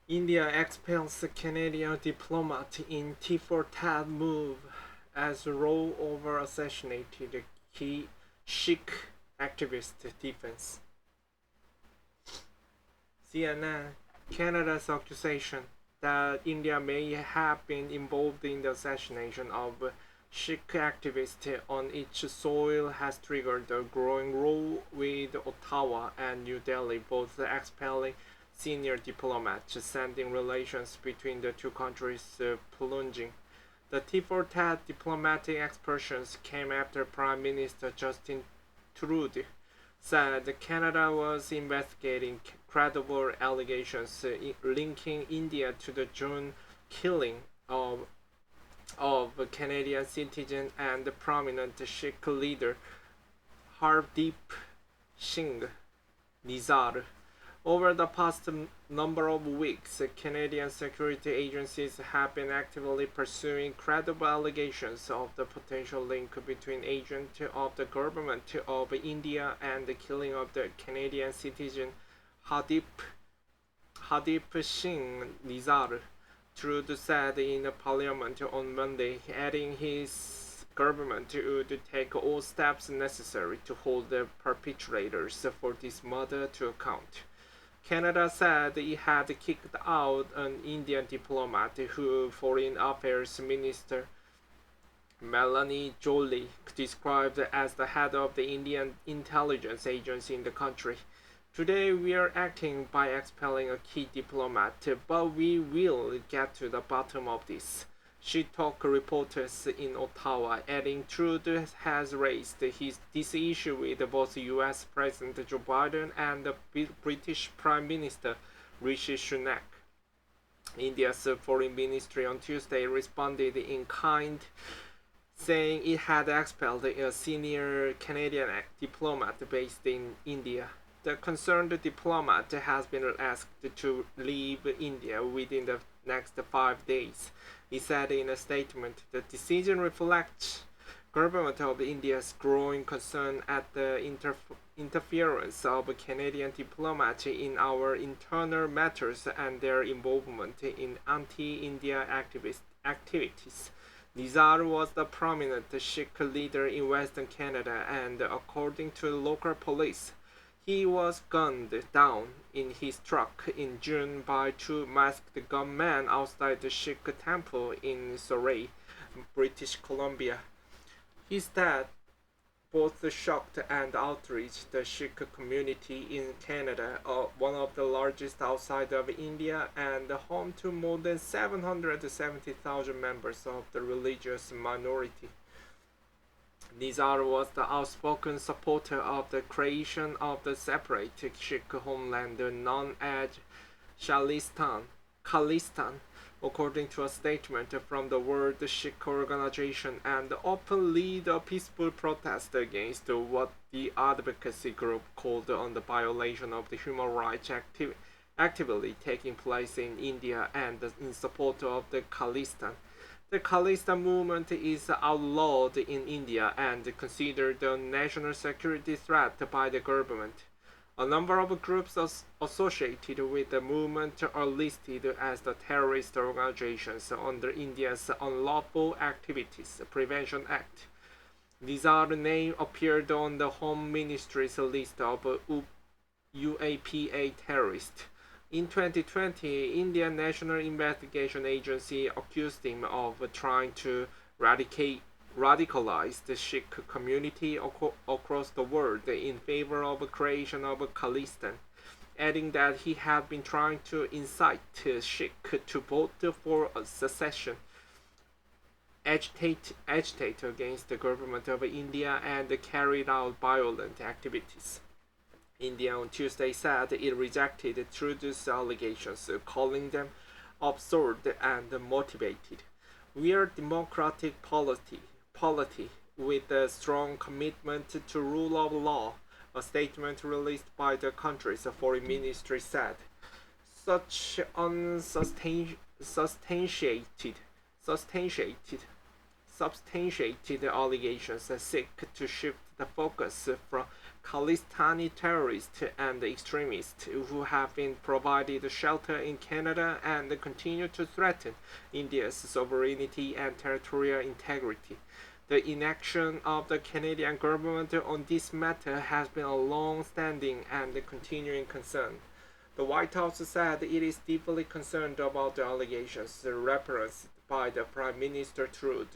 India expels Canadian diplomat in tit-for-tat move as rollover assassinated key Sikh activist deepens. CNN, Canada's accusation that India may have been involved in the assassination of Sikh activists on its soil has triggered a growing row with Ottawa and New Delhi both expelling senior diplomats, sending relations between the two countries plunging. The tit-for-tat diplomatic excursions came after Prime Minister Justin Trudeau said Canada was investigating credible allegations linking India to the June killing of Canadian citizen and prominent Sikh leader Hardeep Singh Nizar. Over the past number of weeks, Canadian security agencies have been actively pursuing credible allegations of the potential link between agents of the government of India and the killing of the Canadian citizen Hardeep Singh Nizar. Trudeau said in Parliament on Monday, adding his government would take all steps necessary to hold the perpetrators for this murder to account. Canada said it had kicked out an Indian diplomat who Foreign Affairs Minister Melanie Joly described as the head of the Indian intelligence agency in the country. Today we are acting by expelling a key diplomat, but we will get to the bottom of this. She told reporters in Ottawa, adding Trudeau has raised this issue with both US President Joe Biden and the British Prime Minister Rishi Sunak. India's foreign ministry on Tuesday responded in kind, saying it had expelled a senior Canadian diplomat based in India. The concerned diplomat has been asked to leave India within the next 5 days. He said in a statement, the decision reflects government of India's growing concern at the interference of Canadian diplomats in our internal matters and their involvement in anti-India activities. Nizar was the prominent Sikh leader in Western Canada, and according to local police, he was gunned down in his truck in June by two masked gunmen outside the Sikh temple in Surrey, British Columbia. His death both shocked and outraged the Sikh community in Canada, one of the largest outside of India and home to more than 770,000 members of the religious minority. Nizar was the outspoken supporter of the creation of the separate Sikh homeland known as Khalistan, according to a statement from the World Sikh Organization, and often lead a peaceful protest against what the advocacy group called on the violation of the human rights actively taking place in India and in support of the Khalistan. The Khalistan movement is outlawed in India and considered a national security threat by the government. A number of groups associated with the movement are listed as the terrorist organizations under India's Unlawful Activities Prevention Act. Nizar's name appeared on the Home Ministry's list of UAPA terrorists. In 2020, Indian National Investigation Agency accused him of trying to radicalize the Sikh community across the world in favor of the creation of Khalistan, adding that he had been trying to incite Sikh to vote for secession, agitate against the government of India, and carried out violent activities. India on Tuesday said it rejected Trudeau's allegations, calling them absurd and motivated. We are democratic polity with a strong commitment to rule of law, a statement released by the country's foreign ministry said. Such substantiated allegations seek to shift the focus from Khalistani terrorists and extremists who have been provided shelter in Canada and continue to threaten India's sovereignty and territorial integrity. The inaction of the Canadian government on this matter has been a long-standing and continuing concern. The White House said it is deeply concerned about the allegations referenced by the Prime Minister Trudeau,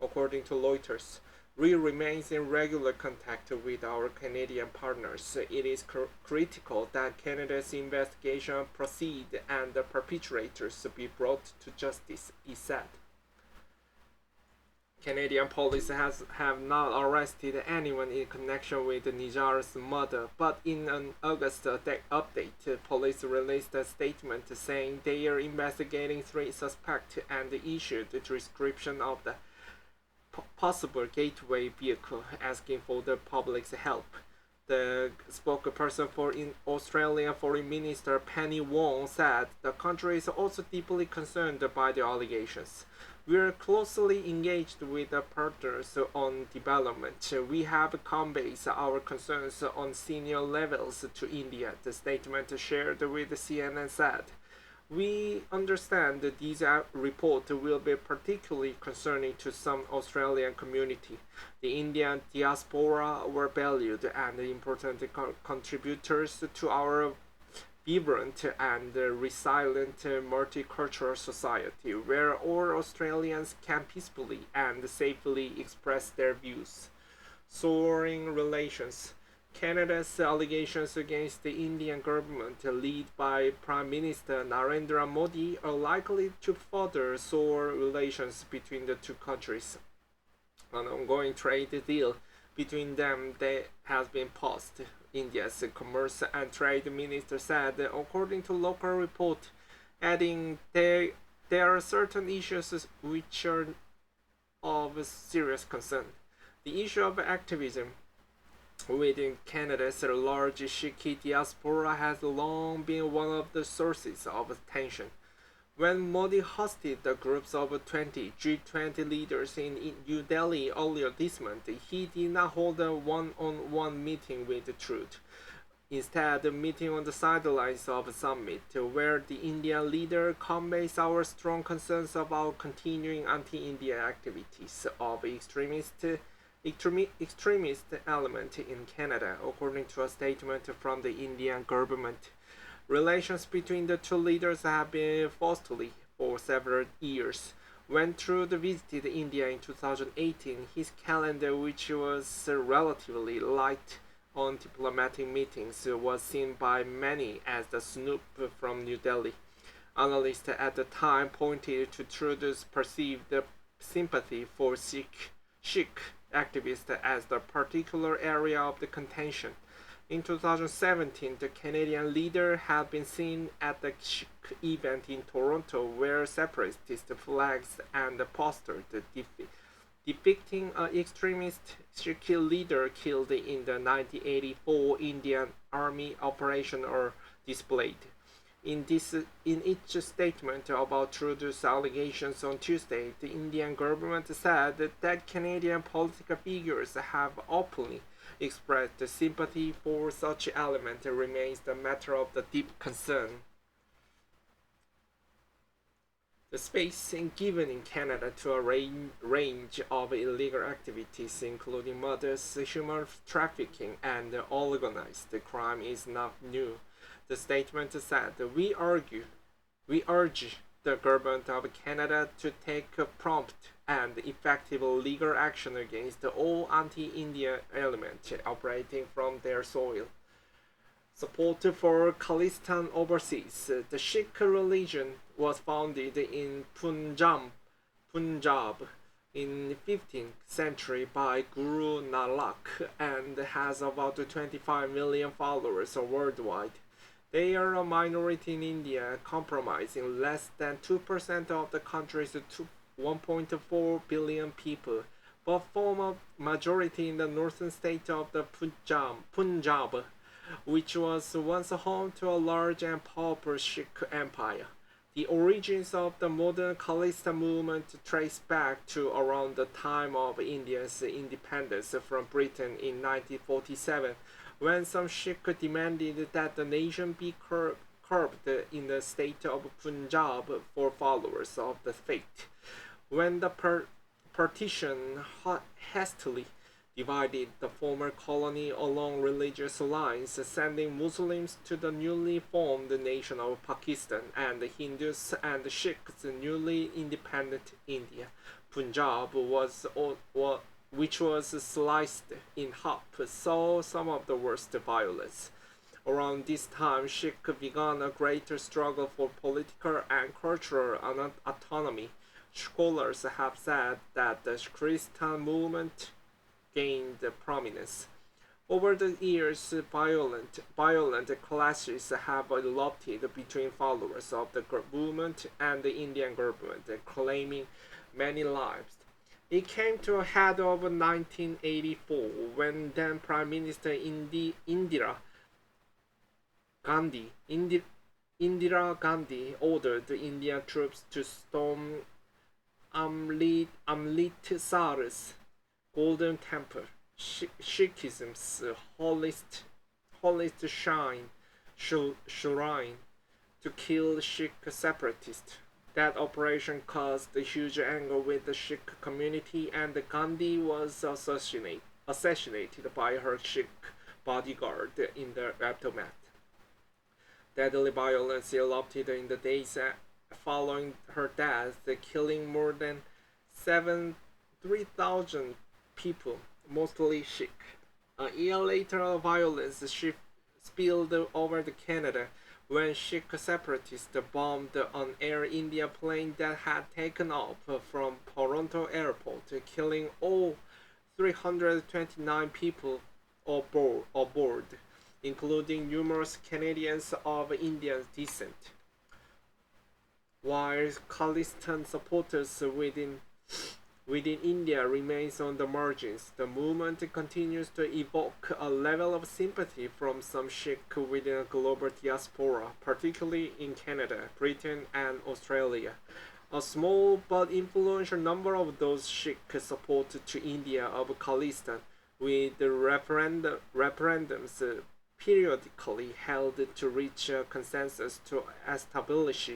according to Reuters. Rhea remains in regular contact with our Canadian partners. It is critical that Canada's investigation proceed and the perpetrators be brought to justice, he said. Canadian police have not arrested anyone in connection with Nijar's murder, but in an August update, police released a statement saying they are investigating 3 suspects and issued a description of the possible gateway vehicle, asking for the public's help. The spokesperson for Australian Foreign Minister Penny Wong said the country is also deeply concerned by the allegations. We are closely engaged with the partners on development. We have conveyed our concerns on senior levels to India, the statement shared with CNN said. We understand that these reports will be particularly concerning to some Australian community. The Indian diaspora were valued and important contributors to our vibrant and resilient multicultural society where all Australians can peacefully and safely express their views. Soaring relations. Canada's allegations against the Indian government, led by Prime Minister Narendra Modi, are likely to further sour relations between the two countries. An ongoing trade deal between them has been paused, India's Commerce and Trade Minister said, according to local report, adding there are certain issues which are of serious concern. The issue of activism within Canada's large Sikh diaspora has long been one of the sources of tension. When Modi hosted the groups of 20 G20 leaders in New Delhi earlier this month, he did not hold a one-on-one meeting with Trudeau. Instead, a meeting on the sidelines of a summit, where the Indian leader conveys our strong concerns about continuing anti-India activities of extremist element in Canada, according to a statement from the Indian government. Relations between the two leaders have been frosty for several years. When Trudeau visited India in 2018, his calendar, which was relatively light on diplomatic meetings, was seen by many as the snoop from New Delhi. Analysts at the time pointed to Trudeau's perceived sympathy for Sikh activists as the particular area of the contention. In 2017, the Canadian leader had been seen at the Sikh event in Toronto where separatist flags and posters depicting an extremist Sikh leader killed in the 1984 Indian Army operation are displayed. In its statement about Trudeau's allegations on Tuesday, the Indian government said that Canadian political figures have openly expressed sympathy for such element remains a matter of the deep concern. The space given in Canada to a range of illegal activities, including murders, human trafficking, and organized crime, is not new. The statement said, We urge the government of Canada to take prompt and effective legal action against all anti-India elements operating from their soil. Support for Khalistan overseas. The Sikh religion was founded in Punjab in 15th century by Guru Nanak and has about 25 million followers worldwide. They are a minority in India, comprising less than 2% of the country's 1.4 billion people, but form a majority in the northern state of the Punjab, which was once home to a large and powerful Sikh empire. The origins of the modern Khalista movement trace back to around the time of India's independence from Britain in 1947, when some Sikh demanded that the nation be curbed in the state of Punjab for followers of the faith. When the partition hastily divided the former colony along religious lines, sending Muslims to the newly formed nation of Pakistan and the Hindus and Sikhs newly independent India. Punjab which was sliced in half, saw some of the worst violence. Around this time, Sikh began a greater struggle for political and cultural autonomy. Scholars have said that the Christian movement gained prominence. Over the years, violent clashes have erupted between followers of the movement and the Indian government, claiming many lives. It came to a head of 1984 when then Prime Minister Indira Gandhi ordered the Indian troops to storm Amritsar's Golden Temple, Sikhism's holiest shrine, to kill Sikh separatists. That operation caused huge anger with the Sikh community, and Gandhi was assassinated by her Sikh bodyguard in the aftermath. Deadly violence erupted in the days following her death, killing more than 3,000 people, mostly Sikh. A year later, violence spilled over to Canada when Sikh separatists bombed an Air India plane that had taken off from Toronto Airport, killing all 329 people aboard, including numerous Canadians of Indian descent. While Khalistan supporters within India remains on the margins, the movement continues to evoke a level of sympathy from some Sikh within a global diaspora, particularly in Canada, Britain, and Australia. A small but influential number of those Sikh support to India of Khalistan, with referendums periodically held to reach a consensus to establish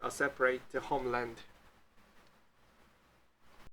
a separate homeland.